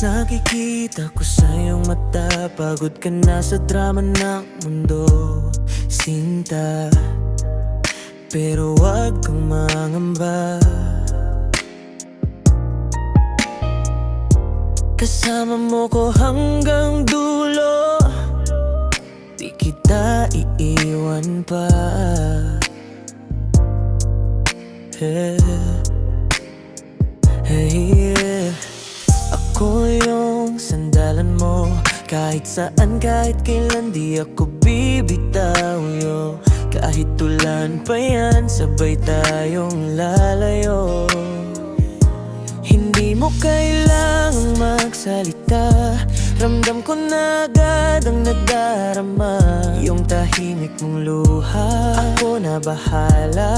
Nakikita ko sa iyong mata, pagod ka na sa drama ng mundo, Sinta. Pero wag kang mangamba, kasama mo ko hanggang dulo, di kita iiwan pa. Hey, hey, ako yung sandalan mo, kahit saan, kahit kailan, di ako bibitaw, yo. Kahit ulan pa yan, sabay tayong lalayo. Hindi mo kailangang magsalita, ramdam ko na agad ang nadarama. Yung tahimik mong luha, ako na bahala.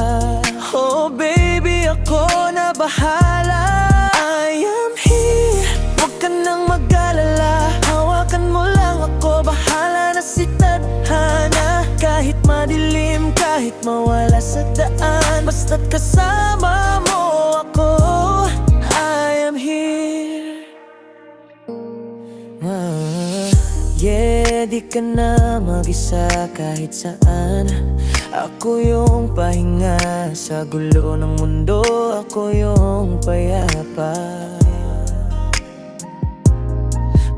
Oh baby, ako na bahala. I am here, huwag ka nang mag-alala. Hawakan mo lang ako, bahala na si tadhana. Kahit madilim, kahit mawala sa daan, basta't kasama mo ako, I am here. Yeah, di ka na mag-isa kahit saan. Ako yung pahinga sa gulo ng mundo, ako yung payapa.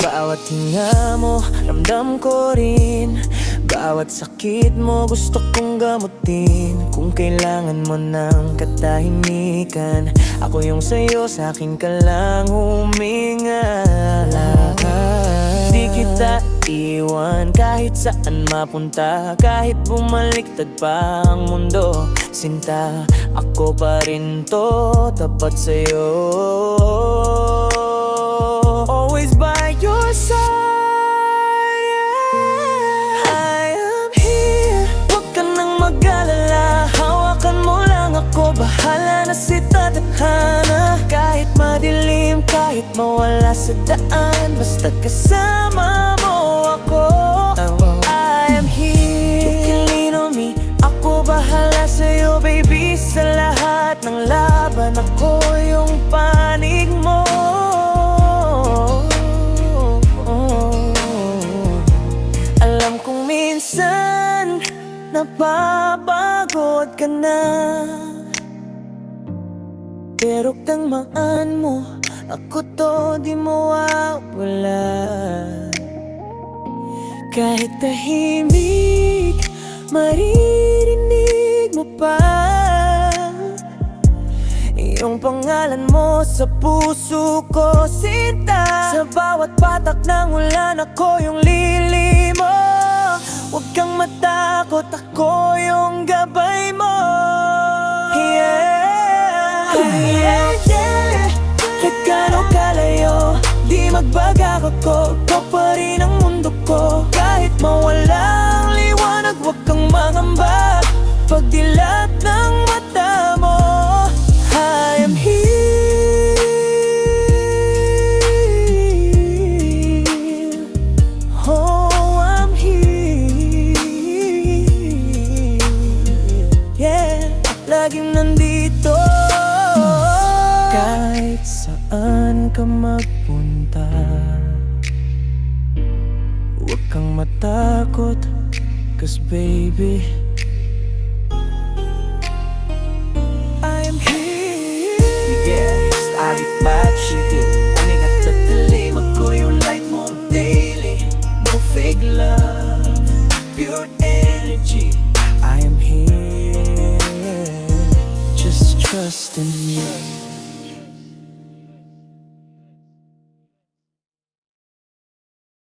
Bawat hinga mo, ramdam ko rin. Bawat sakit mo, gusto kong gamutin. Kung kailangan mo ng katahimikan, ako yung sa'yo, sa'kin ka lang huminga. Di kita iwan kahit saan mapunta, kahit bumaliktad pa ang mundo, Sinta, ako pa rin to, tapat sa'yo. Always by your side. I am here, huwag ka nang mag-alala. Hawakan mo lang ako, bahala na si tadhana. Kahit madilim, kahit mawala sa daan, basta kasama mo ako, I am here. You can lean on me, ako bahala sa'yo baby. Sa lahat ng laban, ako yung panig mo. Alam kong minsan napapagod ka na, pero tangmaan mo, ako to di mawawala. Kahit tahimik, maririnig mo pa yung pangalan mo sa puso ko, Sinta. Sa bawat patak ng ulan, ako yung lilimo. Huwag kang matakot, ako yung gabay mo. Yeah, yeah, yeah. Kahit gaano kalayo, di magbagak ako, ikaw pa rin ang mundo ko. Kahit mawala ang liwanag, huwag kang mangamba. Pagdilat ng mata mo, I am here. Oh, I'm here. Yeah, laging nandito. Kahit saan ka magpunta, huwag kang matakot, 'cause baby, I'm here. Yeah, static magic. Aning at tatalim, ako yung light mo daily. No fake love, pure energy. I am here. Just trust in me.